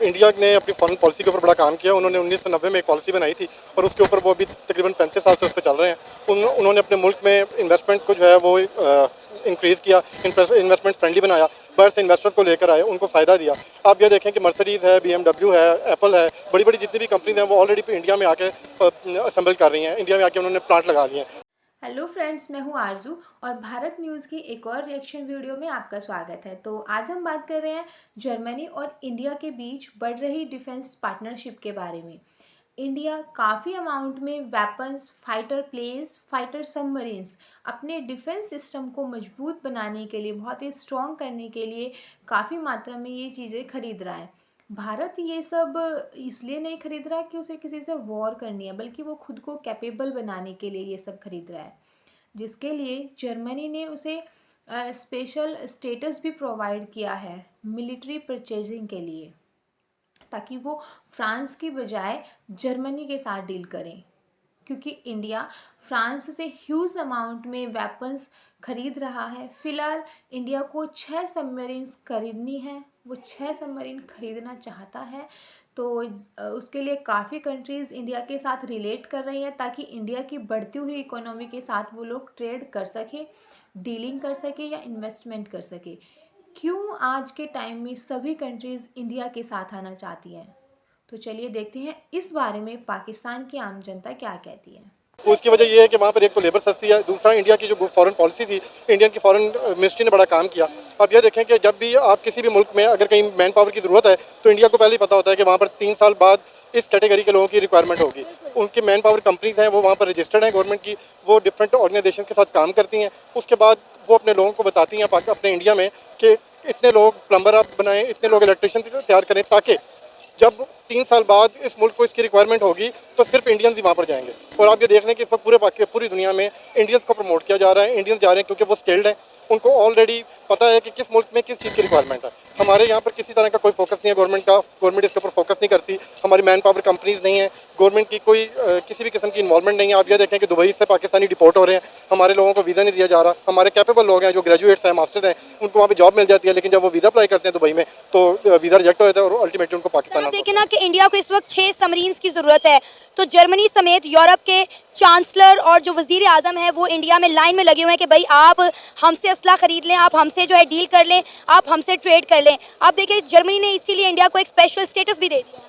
India ने अपनी foreign policy के ऊपर बड़ा काम किया। उन्होंने 1990 में एक पॉलिसी बनाई थी और उसके ऊपर वो अभी तकरीबन 35 साल से उस पर चल रहे हैं। उन्होंने अपने मुल्क में इन्वेस्टमेंट को जो है वो इंक्रीज़ किया, इन्वेस्टमेंट फ्रेंडली बनाया, बाहर से इन्वेस्टर्स को लेकर आए, उनको फ़ायदा दिया। आप ये देखें कि मर्सिडीज़ है, BMW है, एप्पल है, बड़ी बड़ी जितनी भी कंपनीज हैं वो ऑलरेडी इंडिया में आके असेंबल कर रही हैं, इंडिया में आके उन्होंने प्लांट लगा लिए हैं। हेलो फ्रेंड्स, मैं हूं आरजू और भारत न्यूज़ की एक और रिएक्शन वीडियो में आपका स्वागत है। तो आज हम बात कर रहे हैं जर्मनी और इंडिया के बीच बढ़ रही डिफेंस पार्टनरशिप के बारे में। इंडिया काफ़ी अमाउंट में weapons, fighter planes, fighter submarines अपने डिफेंस सिस्टम को मजबूत बनाने के लिए, बहुत ही स्ट्रॉन्ग करने के लिए काफ़ी मात्रा में ये चीज़ें खरीद रहा है। भारत ये सब इसलिए नहीं खरीद रहा कि उसे किसी से वॉर करनी है, बल्कि वो खुद को कैपेबल बनाने के लिए ये सब खरीद रहा है, जिसके लिए जर्मनी ने उसे स्पेशल स्टेटस भी प्रोवाइड किया है मिलिट्री परचेजिंग के लिए, ताकि वो फ्रांस की बजाय जर्मनी के साथ डील करें। क्योंकि इंडिया फ्रांस से ह्यूज अमाउंट में वेपन्स खरीद रहा है। फिलहाल इंडिया को 6 सबमरीन्स खरीदनी है, वो 6 सबमरीन खरीदना चाहता है। तो उसके लिए काफ़ी कंट्रीज़ इंडिया के साथ रिलेट कर रही हैं, ताकि इंडिया की बढ़ती हुई इकोनॉमी के साथ वो लोग ट्रेड कर सके, डीलिंग कर सके या इन्वेस्टमेंट कर सके। क्यों आज के टाइम में सभी कंट्रीज़ इंडिया के साथ आना चाहती हैं? तो चलिए देखते हैं इस बारे में पाकिस्तान की आम जनता क्या कहती है। तो उसकी वजह ये है कि वहाँ पर एक तो लेबर सस्ती है, दूसरा इंडिया की जो फॉरेन पॉलिसी थी, इंडियन की फॉरेन मिनिस्ट्री ने बड़ा काम किया। अब ये देखें कि जब भी आप किसी भी मुल्क में अगर कहीं मैन पावर की ज़रूरत है तो इंडिया को पहले ही पता होता है कि वहाँ पर 3 साल बाद इस कैटेगरी के लोगों की रिक्वायरमेंट होगी। उनकी मैन पावर कंपनीज हैं वो वहाँ पर रजिस्टर्ड हैं गवर्नमेंट की, वो डिफरेंट ऑर्गेनाइजेशन के साथ काम करती हैं। उसके बाद वो अपने लोगों को बताती हैं अपने इंडिया में कि इतने लोग प्लम्बर आप बनाएं, इतने लोग इलेक्ट्रिशियन तैयार करें, ताकि जब 3 साल बाद इस मुल्क को इसकी रिक्वायरमेंट होगी तो सिर्फ इंडियंस ही वहाँ पर जाएंगे। और आप ये देख रहे हैं कि इस वक्त पूरी दुनिया में इंडियंस को प्रमोट किया जा रहा है। इंडियंस जा रहे हैं क्योंकि वो स्किल्ड हैं, उनको ऑलरेडी पता है कि किस मुल्क में किस चीज़ की रिक्वायरमेंट है। हमारे यहाँ पर किसी तरह का कोई फोकस नहीं है गवर्नमेंट का, गवर्नमेंट इसके ऊपर फोकस नहीं करती। हमारी मैन पावर कंपनीज नहीं है, गवर्नमेंट की कोई किसी भी किस्म की इन्वॉल्वमेंट नहीं है। आप ये देखें कि दुबई से पाकिस्तानी डिपोर्ट हो रहे हैं, हमारे लोगों को वीज़ा नहीं दिया जा रहा। हमारे कैपेबल लोग हैं जो ग्रेजुएट्स हैं, मास्टर्स हैं, उनको वहाँ पर जॉब मिल जाती है, लेकिन जब वो वीज़ा अप्लाई करते हैं दुबई में तो वीज़ा रिजेक्ट हो जाता है और अल्टीमेटली उनको पाकिस्तान। देखिए ना कि इंडिया को इस वक्त 6 सबमरीन्स की ज़रूरत है, तो जर्मनी समेत यूरोप के चांसलर और जो वज़ीर आज़म है वो इंडिया में लाइन में लगे हुए हैं कि भाई आप हमसे असला ख़रीद लें, आप हमसे जो है डील कर लें, आप हमसे ट्रेड कर लें। आप देखिए जर्मनी ने इसीलिए इंडिया को एक स्पेशल स्टेटस भी दे दिया है।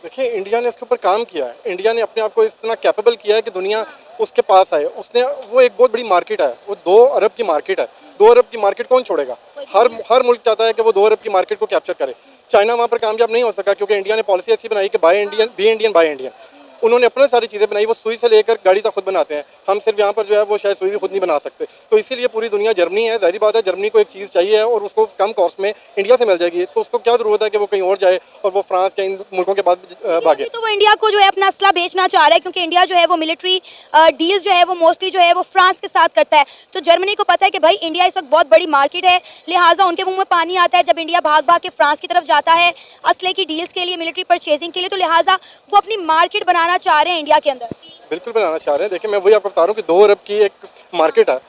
देखिए इंडिया ने इसके ऊपर काम किया है, इंडिया ने अपने आप को इतना कैपेबल किया है कि दुनिया उसके पास आए। उसने वो एक बहुत बड़ी मार्केट है, वो 2 अरब की मार्केट है। 2 अरब की मार्केट कौन छोड़ेगा? हर मुल्क चाहता है कि वो 2 अरब की मार्केट को कैप्चर करे। चाइना वहाँ पर कामयाब नहीं हो सका क्योंकि इंडिया ने पॉलिसी ऐसी बनाई कि buy Indian, be Indian, buy Indian. उन्होंने अपने सारी चीज़ें बनाई, वो सुई से लेकर गाड़ी तक खुद बनाते हैं। हम सिर्फ यहाँ पर जो है वो शायद सुई भी खुद नहीं बना सकते। तो इसीलिए पूरी दुनिया जर्मनी है। जाहिर बात है जर्मनी को एक चीज़ चाहिए और उसको कम कॉस्ट में इंडिया से मिल जाएगी, तो उसको क्या ज़रूरत है कि वो कहीं और जाए और वो फ्रांस या इन मुल्कों के बाद भागे। तो वो इंडिया को जो है अपना असला बेचना चाह रहा है, क्योंकि इंडिया जो है वो मिलिट्री डील जो है वो मोस्टली जो है वो फ्रांस के साथ करता है। तो जर्मनी को पता है कि भाई इंडिया इस वक्त बहुत बड़ी मार्केट है, लिहाजा उनके मुंह में पानी आता है जब इंडिया भाग भाग के फ्रांस की तरफ जाता है असले की डील्स के लिए, मिलिट्री परचेजिंग के लिए। तो लिहाजा वो अपनी मार्केट बनाना चाह रहे हैं इंडिया के अंदर। बिल्कुल बनाना चाह रहे हैं। देखिए मैं वही आपको बता रहा हूँ कि 2 अरब की एक मार्केट है,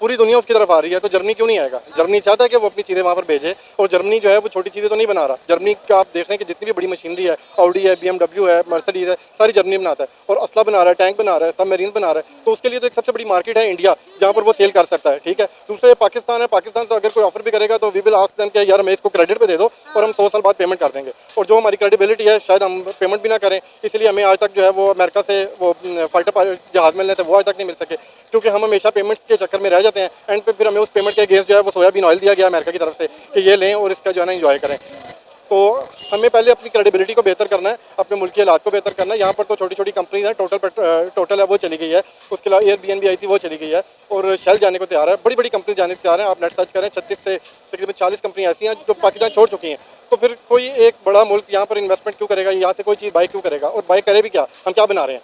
पूरी दुनिया उसकी तरफ आ रही है, तो जर्मनी क्यों नहीं आएगा? जर्मनी चाहता है कि वो अपनी चीज़ें वहाँ पर भेजे, और जर्मनी जो है वो छोटी चीज़ें तो नहीं बना रहा। जर्मनी का आप देख रहे हैं कि जितनी भी बड़ी मशीनरी है, ऑडी है, BMW है, मर्सिडीज़ है, सारी जर्मनी बनाता है। और असला बना रहा है, टैंक बना रहा है, सबमरीन बना रहा है। तो उसके लिए तो एक सबसे बड़ी मार्केट है इंडिया, जहाँ पर वो सेल कर सकता है। ठीक है, दूसरा पाकिस्तान है। पाकिस्तान से अगर कोई ऑफर भी करेगा तो वी विल आस्क देम कि यार हमें इसको क्रेडिट पे दे दो और हम 100 साल बाद पेमेंट कर देंगे। और जो हमारी क्रेडिबिलिटी है शायद हम पेमेंट भी ना करें, इसलिए हमें आज तक जो है वो अमेरिका से वो फाइटर जहाज़ मिलने थे वो आज तक नहीं मिल सके, क्योंकि हम हमेशा पेमेंट्स के चक्कर में रह जाते हैं। एंड पे फिर हमें उस पेमेंट के अगेंस्ट जो है वो सोयाबीन ऑयल दिया गया अमेरिका की तरफ से कि ये लें और इसका जो है ना एंजॉय करें। तो हमें पहले अपनी क्रेडिबिलिटी को बेहतर करना है, अपने मुल्क के हालात को बेहतर करना है। यहाँ पर तो छोटी छोटी कंपनीज हैं, टोटल है वो चली गई है, उसके अलावा एयरबीएनबी आई थी वो चली गई है, और शेल जाने को तैयार है। बड़ी बड़ी कंपनी जाने को तैयार हैं। आप नेट सर्च करें, 36 से तकरीबन 40 कंपनी ऐसी हैं जो पाकिस्तान छोड़ चुकी हैं। तो फिर कोई एक बड़ा मुल्क यहाँ पर इन्वेस्टमेंट क्यों करेगा? यहाँ से कोई चीज़ बाई क्यों करेगा? और बाई करे भी क्या? हम क्या बना रहे हैं?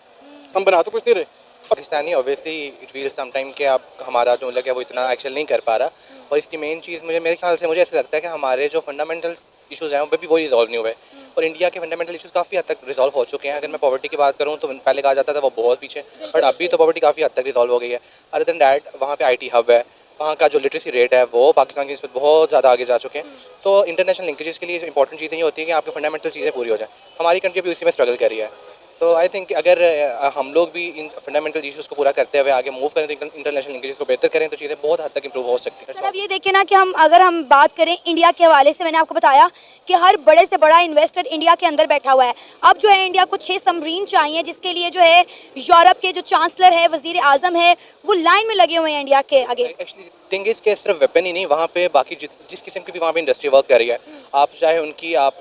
हम बना तो कुछ नहीं रहे। Pakistani obviously it feel some time कि आप हमारा जो मुल्क है वो इतना एक्शन नहीं कर पा रहा, और इसकी मेन चीज़ मेरे ख्याल से मुझे ऐसा लगता है कि हमारे जो फंडामेंटल इशूज़ हैं वो भी वो रिजॉल्व नहीं हुए, और इंडिया के फंडामेंटल इशूज़ काफ़ी हद तक रिजॉल्व हो चुके हैं। अगर मैं पॉवर्टी की बात करूँ तो पहले कहा जाता था वो बहुत पीछे, बट अभी तो पॉवर्टी काफ़ी हद तक रिजॉल्व हो गई है। अदर देन डैट वहाँ पे IT हब है, वहाँ का जो लिटरेसी रेट है वो पाकिस्तान की निस्बत बहुत ज़्यादा आगे जा चुके हैं। तो इंटरनेशनल लिंकेजेस के लिए जो इंपॉर्टेंट चीज़ें ये होती है कि आपकी फंडामेंटल चीज़ें पूरी हो जाए। हमारी कंट्री भी उसी में स्ट्रगल कर रही है। तो आई थिंक अगर हम लोग भी इन फंडामेंटल इश्यूज़ को पूरा करते हुए आगे मूव करें तो इंटरनेशनल लिंकेजेस को बेहतर करें तो चीज़ें बहुत हद तक इंप्रूव हो सकती सर हैं। अब ये देखिए ना कि अगर हम बात करें इंडिया के हवाले से, मैंने आपको बताया कि हर बड़े से बड़ा इन्वेस्टर इंडिया के अंदर बैठा हुआ है। अब जो है इंडिया को 6 सबमरीन चाहिए, जिसके लिए जो है यूरोप के जो चांसलर है, वजीर आजम है, वो लाइन में लगे हुए हैं इंडिया के आगे। एक्चुअली थिंग इज के सिर्फ वेपन ही नहीं, वहाँ पे बाकी जिस किस्म की भी वहाँ पे इंडस्ट्री वर्क कर रही है, आप चाहे उनकी आप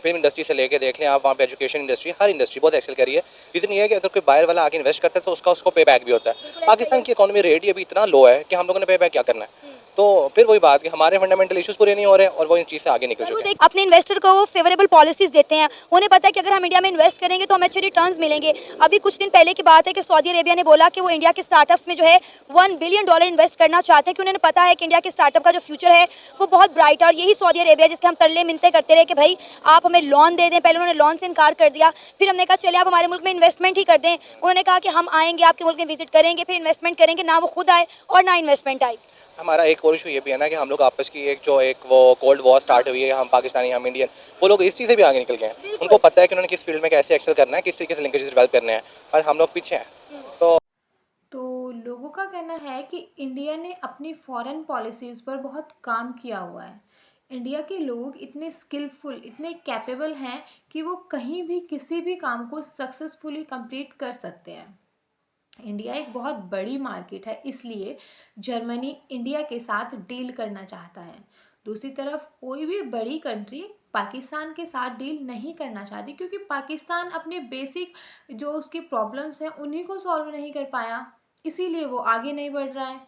फिल्म इंडस्ट्री से लेके देख लें, आप वहाँ पे एजुकेशन इंडस्ट्री, हर इंडस्ट्री बहुत एक्सेल कर रही है। रीज़न ये है कि अगर कोई बाहर वाला आगे इन्वेस्ट करता है तो उसको पे बैक भी होता है। पाकिस्तान की इकोनॉमी रेट ही अभी इतना लो है कि हम लोगों ने पे बैक क्या करना है। तो फिर वही बात कि हमारे फंडामेंटल इश्यूज़ पूरे नहीं हो रहे और वो इन चीज़ से आगे निकल चुके हैं। अपने इन्वेस्टर को वो फेवरेबल पॉलिसीज देते हैं, उन्हें पता है कि अगर हम इंडिया में इन्वेस्ट करेंगे तो हमें अच्छे रिटर्न्स मिलेंगे। अभी कुछ दिन पहले की बात है कि सऊदी अरेबिया ने बोला कि वो इंडिया के स्टार्टअप्स में जो है $1 बिलियन इन्वेस्ट करना चाहते हैं, कि उन्हें पता है कि इंडिया के स्टार्टअप का जो फ्यूचर है वो बहुत ब्राइट है। और यही सऊदी अरेबिया जिसके हम तरले मिनते करते रहे कि भाई आप हमें लोन दे दें, पहले उन्होंने लोन से इनकार कर दिया, फिर हमने कहा चलिए आप हमारे मुल्क में इन्वेस्टमेंट ही कर दें। उन्होंने कहा कि हम आएंगे आपके मुल्क में विजिट करेंगे, फिर इन्वेस्टमेंट करेंगे, ना वो खुद आए और ना इन्वेस्टमेंट आई। हमारा एक और इशू ये भी है ना कि हम लोग आपस की एक वो कोल्ड वॉर स्टार्ट हुई है, हम पाकिस्तानी हम इंडियन, वो लोग इस चीज़ से भी आगे निकल गए हैं। उनको पता है कि उन्होंने किस फील्ड में कैसे एक्सेल करना है, किस तरीके से लिंकेजेस डेवलप करने हैं, और हम लोग पीछे हैं। तो लोगों का कहना है कि इंडिया ने अपनी फॉरेन पॉलिसीज़ पर बहुत काम किया हुआ है। इंडिया के लोग इतने स्किलफुल, इतने कैपेबल हैं कि वो कहीं भी किसी भी काम को सक्सेसफुली कंप्लीट कर सकते हैं। इंडिया एक बहुत बड़ी मार्केट है, इसलिए जर्मनी इंडिया के साथ डील करना चाहता है। दूसरी तरफ कोई भी बड़ी कंट्री पाकिस्तान के साथ डील नहीं करना चाहती, क्योंकि पाकिस्तान अपने बेसिक जो उसकी प्रॉब्लम्स हैं उन्हीं को सॉल्व नहीं कर पाया, इसीलिए वो आगे नहीं बढ़ रहा है।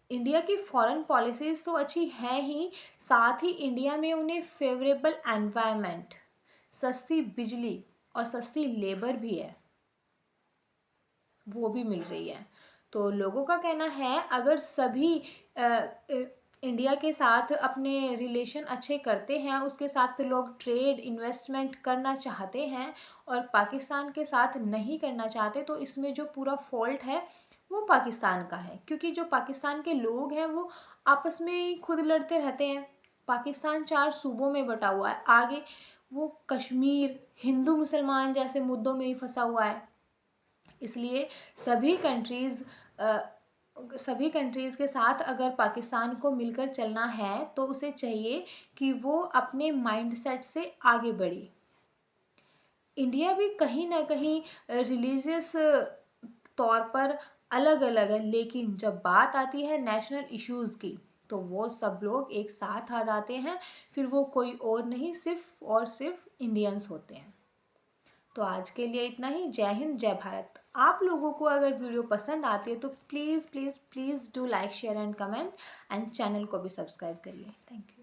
इंडिया की फॉरेन पॉलिसीज़ तो अच्छी है ही, साथ ही इंडिया में उन्हें फेवरेबल एनवायरनमेंट, सस्ती बिजली और सस्ती लेबर भी है, वो भी मिल रही है। तो लोगों का कहना है अगर सभी इंडिया के साथ अपने रिलेशन अच्छे करते हैं, उसके साथ लोग ट्रेड इन्वेस्टमेंट करना चाहते हैं और पाकिस्तान के साथ नहीं करना चाहते, तो इसमें जो पूरा फॉल्ट है वो पाकिस्तान का है, क्योंकि जो पाकिस्तान के लोग हैं वो आपस में ही खुद लड़ते रहते हैं। पाकिस्तान 4 सूबों में बटा हुआ है, आगे वो कश्मीर, हिंदू मुसलमान जैसे मुद्दों में ही फंसा हुआ है। इसलिए सभी कंट्रीज़ के साथ अगर पाकिस्तान को मिलकर चलना है तो उसे चाहिए कि वो अपने माइंडसेट से आगे बढ़े। इंडिया भी कहीं ना कहीं रिलीजियस तौर पर अलग अलग है, लेकिन जब बात आती है नेशनल इश्यूज़ की तो वो सब लोग एक साथ आ जाते हैं, फिर वो कोई और नहीं, सिर्फ और सिर्फ इंडियंस होते हैं। तो आज के लिए इतना ही। जय हिंद, जय भारत। आप लोगों को अगर वीडियो पसंद आती है तो please please please do like, share and comment, and channel को भी सब्सक्राइब करिए। Thank you.